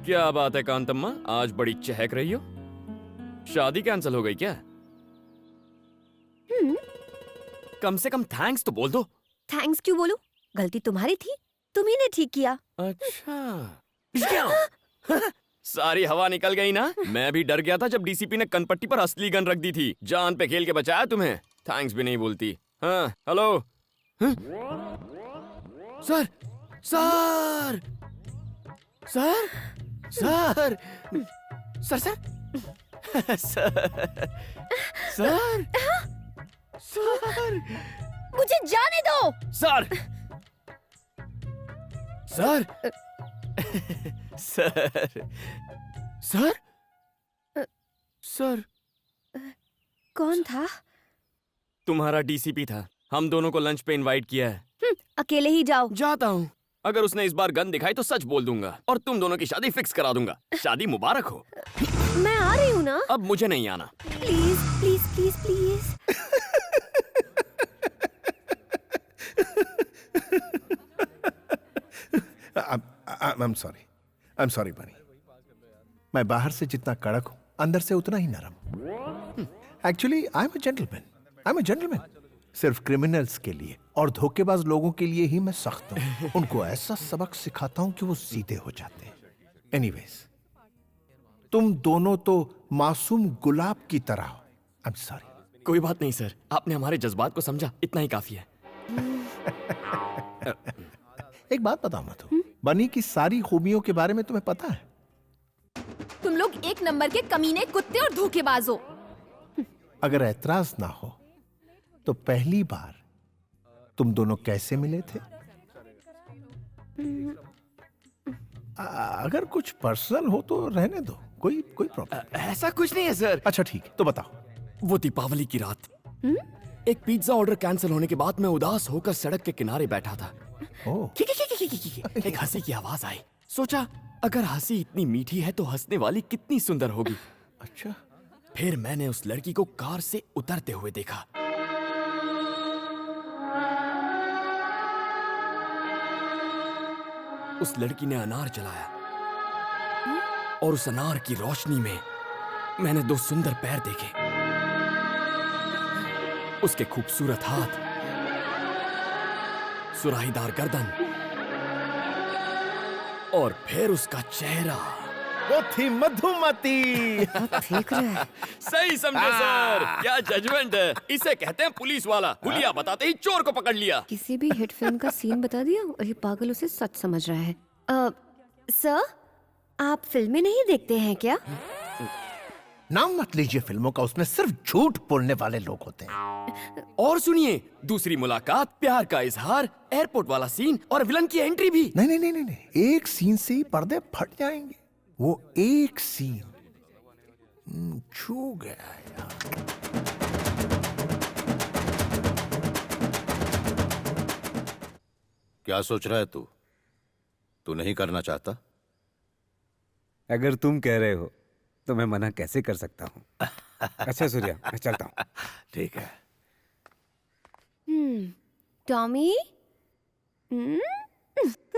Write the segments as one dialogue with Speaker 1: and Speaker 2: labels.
Speaker 1: क्या बात है कांतम्मा, आज बड़ी चहक रही हो। शादी कैंसिल हो गई क्या? कम से कम थैंक्स तो बोल दो।
Speaker 2: थैंक्स क्यों बोलूं? गलती तुम्हारी थी, तुम ही ने ठीक किया।
Speaker 1: अच्छा क्या? सारी हवा निकल गई ना। मैं भी डर गया था जब डीसीपी ने कनपट्टी पर असली गन रख दी थी। जान पे खेल के बचाया तुम्हें। थैंक्स भी नहीं बोलती। हाँ हेलो। हाँ? Sir sir sir sir sir sir sir sir
Speaker 2: मुझे जाने दो।
Speaker 1: Sir sir sir sir sir
Speaker 2: कौन था?
Speaker 1: तुम्हारा डीसीपी था। हम दोनों को लंच पे इनवाइट किया है।
Speaker 2: अकेले ही जाओ।
Speaker 1: जाता हूँ। अगर उसने इस बार गन दिखाई तो सच बोल दूंगा और तुम दोनों की शादी फिक्स करा दूंगा। शादी मुबारक हो।
Speaker 2: मैं आ रही हूँ ना।
Speaker 1: अब मुझे नहीं आना।
Speaker 2: Please please please please.
Speaker 3: I'm sorry, बनी। मैं बाहर से जितना कड़क हूं, अंदर से उतना ही नरम। Actually, I'm a gentleman। सिर्फ क्रिमिनल्स के लिए और धोखेबाज लोगों के लिए ही मैं सख्त हूं। उनको ऐसा सबक सिखाता हूं कि वो सीधे हो जाते हैं। Anyways, तुम दोनों तो मासूम गुलाब की तरह हो। I'm sorry।
Speaker 1: कोई बात नहीं सर, आपने हमारे जज्बात को समझा, इतना ही काफी है।
Speaker 3: एक बात बताओ मधु, बनी की सारी खूबियों के बारे में तुम्हें पता है?
Speaker 2: तुम लोग एक नंबर के कमीने, कुत्ते और धोखेबाज हो।
Speaker 3: अगर ऐतराज ना हो तो पहली बार तुम दोनों कैसे मिले थे? अगर कुछ पर्सनल हो तो रहने दो, कोई प्रॉब्लम।
Speaker 1: ऐसा कुछ नहीं है सर।
Speaker 3: अच्छा ठीक है, तो बताओ।
Speaker 1: वो दीपावली की रात एक पिज्जा ऑर्डर कैंसिल होने के बाद मैं उदास होकर सड़क के किनारे बैठा था। एक हंसी की आवाज आई। सोचा अगर हंसी इतनी मीठी है तो हंसने वाली कितनी सुंदर होगी।
Speaker 3: अच्छा।
Speaker 1: फिर मैंने उस लड़की को कार से उतरते हुए देखा। उस लड़की ने अनार जलाया और उस अनार की रोशनी में मैंने दो सुंदर पैर देखे। उसके खूबसूरत हाथ, सुराहीदार गर्दन और फिर उसका चेहरा।
Speaker 3: वो थी मधुमती।
Speaker 2: देख रहे हैं।
Speaker 1: सही समझे सर। क्या जजमेंट है। इसे कहते हैं पुलिस वाला। हुलिया बताते ही चोर को पकड़ लिया।
Speaker 2: किसी भी हिट फिल्म का सीन बता दिया और ये पागल उसे सच समझ रहा है। सर, आप फिल्में नहीं देखते हैं क्या?
Speaker 3: नाम मत लीजिए फिल्मों का, उसमें सिर्फ झूठ बोलने वाले लोग होते हैं।
Speaker 1: और सुनिए, दूसरी मुलाकात, प्यार का इजहार, एयरपोर्ट वाला सीन और विलन की एंट्री भी।
Speaker 3: नहीं, एक सीन से ही पर्दे फट जाएंगे। वो एक सीन छू गया यार।
Speaker 4: क्या सोच रहा है तू? तू नहीं करना चाहता?
Speaker 5: अगर तुम कह रहे हो तो मैं मना कैसे कर सकता हूँ। अच्छा सूर्या, मैं चलता हूँ।
Speaker 3: ठीक है।
Speaker 2: टॉमी।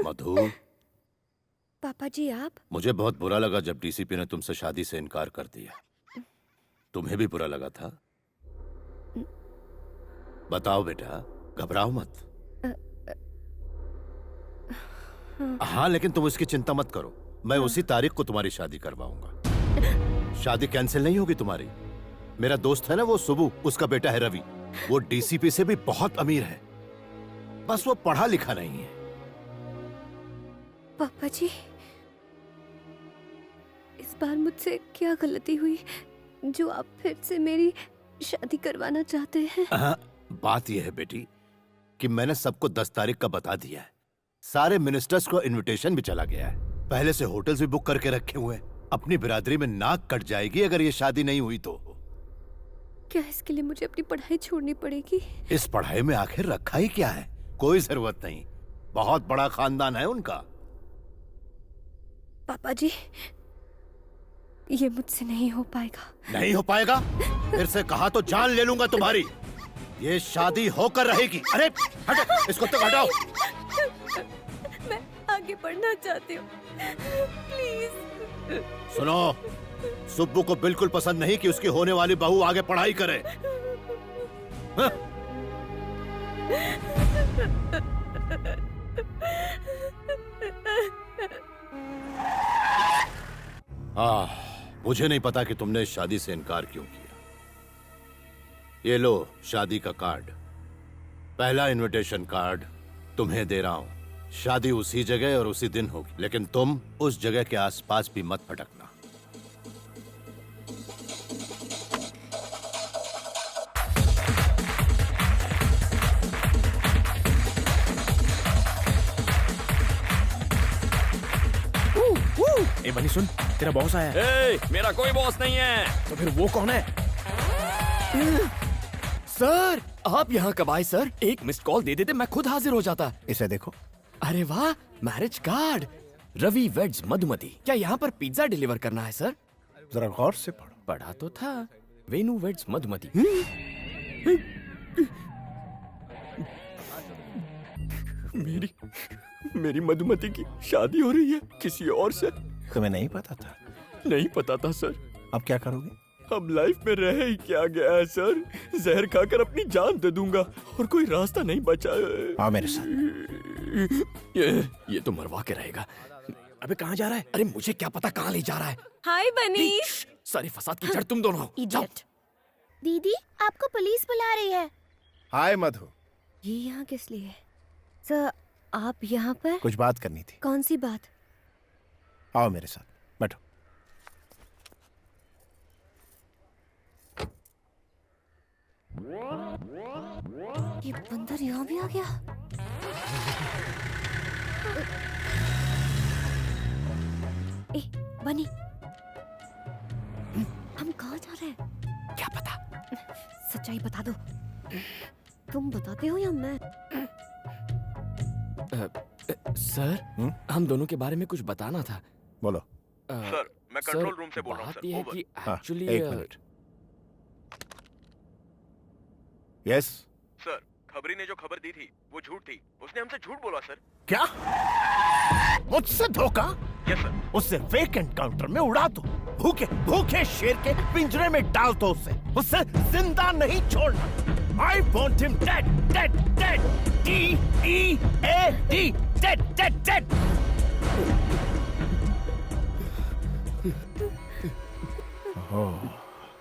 Speaker 4: मधु,
Speaker 2: पापा जी आप?
Speaker 4: मुझे बहुत बुरा लगा जब डीसीपी ने तुमसे शादी से इनकार कर दिया। तुम्हें भी बुरा लगा था? बताओ बेटा, घबराओ मत। हाँ, लेकिन तुम उसकी चिंता मत करो। मैं उसी तारीख को तुम्हारी शादी करवाऊंगा। शादी कैंसिल नहीं होगी तुम्हारी। मेरा दोस्त है ना वो सुबू, उसका बेटा है रवि। वो डीसीपी से भी बहुत अमीर है, बस वो पढ़ा लिखा नहीं है।
Speaker 2: पापा जी, इस बार मुझसे क्या गलती हुई जो आप फिर से मेरी शादी करवाना चाहते हैं?
Speaker 4: बात यह है बेटी कि मैंने सबको 10 तारीख का बता दिया है। सारे मिनिस्टर्स को इनविटेशन भी चला गया है। पहले से होटल्स भी बुक करके रखे हुए हैं। अपनी बिरादरी में नाक कट जाएगी अगर ये शादी नहीं हुई तो।
Speaker 2: क्या इसके लिए मुझे अपनी पढ़ाई छोड़नी पड़ेगी?
Speaker 4: इस पढ़ाई में आखिर रखा ही क्या है? कोई जरूरत नहीं, बहुत बड़ा खानदान है उनका।
Speaker 2: पापा जी, ये मुझसे नहीं हो पाएगा।
Speaker 4: नहीं हो पाएगा? फिर से कहा तो जान ले लूंगा तुम्हारी। ये शादी होकर रहेगी। अरे हटो, इसको तो हटाओ।
Speaker 2: मैं आगे बढ़ना चाहती हूँ, प्लीज।
Speaker 4: सुनो, सुब्बू को बिल्कुल पसंद नहीं कि उसकी होने वाली बहू आगे पढ़ाई करे। हाँ? मुझे नहीं पता कि तुमने इस शादी से इनकार क्यों किया। ये लो शादी का कार्ड, पहला इनविटेशन कार्ड तुम्हें दे रहा हूं। शादी उसी जगह और उसी दिन होगी, लेकिन तुम उस जगह के आसपास भी मत भटकना।
Speaker 6: ए बनी सुन, तेरा बॉस आया है।
Speaker 1: ए, मेरा कोई बॉस नहीं है।
Speaker 6: तो फिर वो कौन है?
Speaker 1: सर आप यहाँ कब आए सर? एक मिस्ड कॉल दे देते मैं खुद हाजिर हो जाता।
Speaker 3: इसे देखो।
Speaker 1: अरे वाह, marriage card. Ravi weds Madhumati. क्या यहाँ पर पिज्जा डिलीवर करना है सर?
Speaker 3: जरा गौर से पढ़ो।
Speaker 1: पढ़ा तो था, वेनु वेड्स मधुमती। मेरी मधुमती की शादी हो रही है किसी और से।
Speaker 3: तुम्हें नहीं पता था?
Speaker 1: नहीं पता था सर।
Speaker 3: अब क्या करोगे?
Speaker 1: अब लाइफ में रह ही क्या गया है सर? जहर खाकर अपनी जान दे दूंगा और कोई रास्ता नहीं बचा।
Speaker 3: आओ मेरे साथ।
Speaker 1: ये तो मरवा के रहेगा।
Speaker 6: अबे कहाँ जा रहा है?
Speaker 1: अरे मुझे क्या पता कहाँ ले जा रहा है।
Speaker 2: हाय बनी।
Speaker 1: सारे फसाद की जड़ तुम दोनों हो। जाओ।
Speaker 2: इडियट।
Speaker 7: दीदी आपको पुलिस बुला रही है।
Speaker 3: हाय मधु।
Speaker 2: ये यहाँ किस लिए? सर आप यहाँ पर?
Speaker 3: कुछ बात करनी थी।
Speaker 2: कौन सी बात?
Speaker 3: आओ मेरे साथ, बैठो।
Speaker 2: ये बंदर यहाँ भी आ गया। ए बनी, हम कहाँ जा रहे हैं?
Speaker 1: क्या पता?
Speaker 2: सच्चाई बता दो। तुम बताते हो या मैं?
Speaker 1: सर हम दोनों के बारे में कुछ बताना था।
Speaker 3: बोलो।
Speaker 1: सर मैं कंट्रोल रूम से बोल रहा हूँ। बात ये है कि
Speaker 3: हाँ,
Speaker 1: एक्चुअली
Speaker 3: एक मिनट। यस
Speaker 8: सर, खबरी ने जो खबर दी थी वो झूठ थी। उसने हमसे झूठ बोला सर।
Speaker 3: क्या? मुझसे धोखा?
Speaker 8: Yes sir.
Speaker 3: उससे फेक एनकाउंटर में उड़ा दो। भूखे भूखे शेर के पिंजरे में डाल दो उसे जिंदा नहीं छोड़ना। I want him dead, dead, dead. D-E-A-D, dead, dead, dead.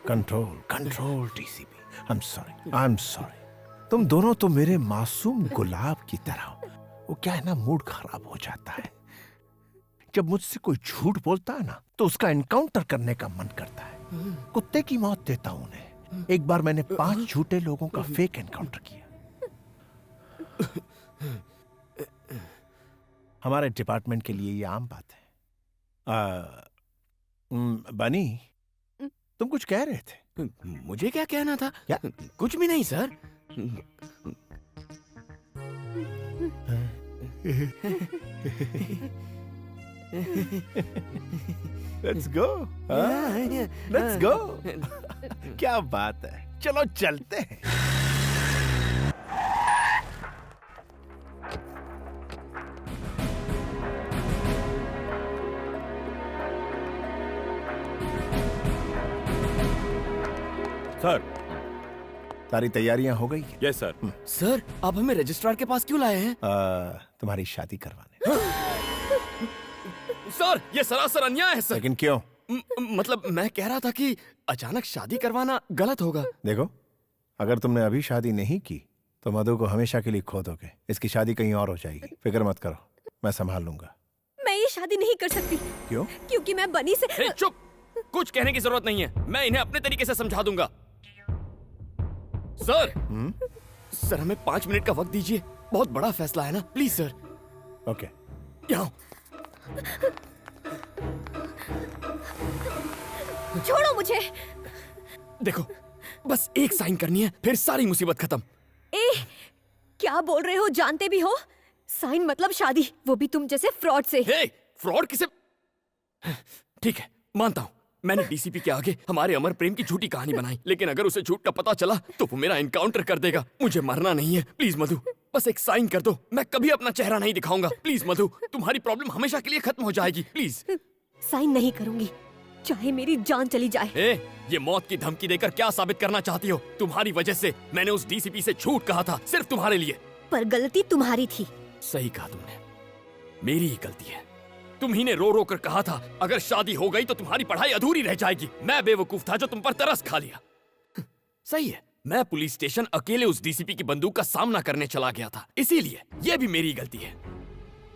Speaker 3: Control TCP. I'm sorry. तुम दोनों तो मेरे मासूम गुलाब की तरह हो। वो क्या है ना, मूड खराब हो जाता है जब मुझसे कोई झूठ बोलता है ना, तो उसका एनकाउंटर करने का मन करता है। कुत्ते की मौत देता हूं उन्हें। एक बार मैंने 5 झूठे लोगों का फेक एनकाउंटर किया। हमारे डिपार्टमेंट के लिए ये आम बात है। बनी, तुम कुछ कह रहे थे?
Speaker 1: मुझे क्या कहना था?
Speaker 3: क्या?
Speaker 1: कुछ भी नहीं sir.
Speaker 3: Let's go. Let's go. क्या बात है, चलो चलते हैं। सर, सारी तैयारियां हो गई हैं?
Speaker 6: Yes sir.
Speaker 1: सर आप हमें रजिस्ट्रार के पास क्यों लाए हैं?
Speaker 3: तुम्हारी शादी करवाने।
Speaker 1: सर ये सरासर अन्याय है सर।
Speaker 3: लेकिन क्यों?
Speaker 1: मतलब मैं कह रहा था कि अचानक शादी करवाना गलत होगा।
Speaker 3: देखो, अगर तुमने अभी शादी नहीं की तो मधु को हमेशा के लिए खो दोगे। इसकी शादी कहीं और हो जाएगी। फिक्र मत करो, मैं संभाल लूंगा।
Speaker 2: मैं ये शादी नहीं कर सकती।
Speaker 3: क्यों?
Speaker 2: क्योंकि मैं बनी से।
Speaker 1: ए, चुप। कुछ कहने की जरूरत नहीं है, मैं इन्हें अपने तरीके से समझा दूंगा। सर सर हमें 5 मिनट का वक्त दीजिए। बहुत बड़ा फैसला है ना, प्लीज सर।
Speaker 3: ओके।
Speaker 1: यहाँ
Speaker 2: छोड़ो मुझे।
Speaker 1: देखो, बस एक साइन करनी है, फिर सारी मुसीबत खत्म।
Speaker 2: ए क्या बोल रहे हो? जानते भी हो साइन मतलब शादी, वो भी तुम जैसे फ्रॉड से।
Speaker 1: हे, फ्रॉड किसे? ठीक है, मानता हूँ मैंने डीसीपी के आगे हमारे अमर प्रेम की झूठी कहानी बनाई, लेकिन अगर उसे झूठ का पता चला तो वो मेरा एनकाउंटर कर देगा। मुझे मरना नहीं है। प्लीज मधु, बस एक साइन कर दो। मैं कभी अपना चेहरा नहीं दिखाऊंगा। प्लीज मधु, तुम्हारी प्रॉब्लम हमेशा के लिए खत्म हो जाएगी। प्लीज।
Speaker 2: साइन नहीं करूंगी, चाहे मेरी जान चली जाए।
Speaker 1: ये मौत की धमकी देकर क्या साबित करना चाहती हो? तुम्हारी वजह से मैंने उस डीसीपी से झूठ कहा था, सिर्फ तुम्हारे लिए।
Speaker 2: पर गलती तुम्हारी थी।
Speaker 1: सही कहा तुमने, मेरी ही गलती है। तुम ही ने रो रो कर कहा था अगर शादी हो गई तो तुम्हारी पढ़ाई अधूरी रह जाएगी। मैं बेवकूफ था जो तुम पर तरस खा लिया। सही है, मैं पुलिस स्टेशन अकेले उस डीसीपी की बंदूक का सामना करने चला गया था, इसीलिए ये भी मेरी गलती है।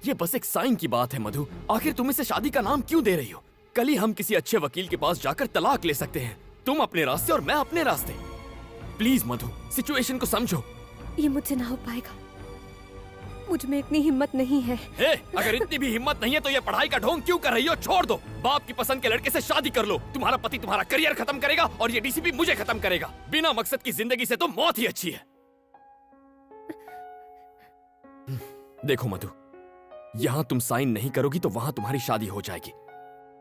Speaker 1: ये बस एक साइन की बात है मधु। आखिर तुम इसे शादी का नाम क्यों दे रही हो? कल ही हम किसी अच्छे वकील के पास जाकर तलाक ले सकते हैं, तुम अपने रास्ते और मैं अपने रास्ते। प्लीज मधु, सिचुएशन को समझो।
Speaker 2: ये मुझसे ना हो पाएगा, मुझ में इतनी हिम्मत नहीं है।
Speaker 1: अगर इतनी भी हिम्मत नहीं है तो ये पढ़ाई का ढोंग क्यों कर रही हो? छोड़ दो, बाप की पसंद के लड़के से शादी कर लो। तुम्हारा पति तुम्हारा करियर खत्म करेगा और ये डीसीपी मुझे खत्म करेगा। बिना मकसद की जिंदगी से तो मौत ही अच्छी है। देखो मधु, यहाँ तुम साइन नहीं करोगी तो वहां तुम्हारी शादी हो जाएगी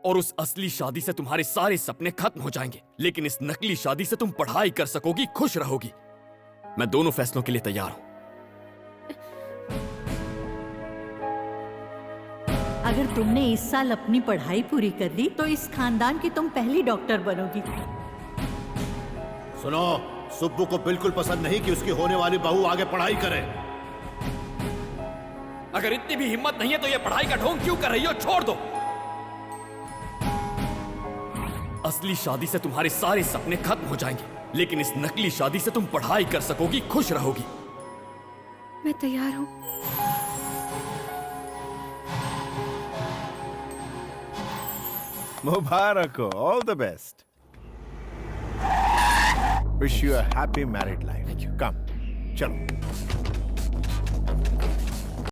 Speaker 1: और उस असली शादी से तुम्हारे सारे सपने खत्म हो जाएंगे। लेकिन इस नकली शादी से तुम पढ़ाई कर सकोगी, खुश रहोगी। मैं दोनों फैसलों के लिए तैयार हूं।
Speaker 9: अगर तुमने इस साल अपनी पढ़ाई पूरी कर ली तो इस खानदान की तुम पहली डॉक्टर बनोगी।
Speaker 4: सुनो, सुब्बू को बिल्कुल पसंद नहीं कि उसकी होने वाली बहू आगे पढ़ाई करे।
Speaker 1: अगर इतनी भी हिम्मत नहीं है तो ये पढ़ाई का ढोंग क्यों कर रही हो? छोड़ दो। असली शादी से तुम्हारे सारे सपने खत्म हो जाएंगे, लेकिन इस नकली शादी से तुम पढ़ाई कर सकोगी, खुश रहोगी।
Speaker 2: मैं तैयार हूँ।
Speaker 3: मुबारक हो, all the best. Wish you a happy married life. Come, चलो।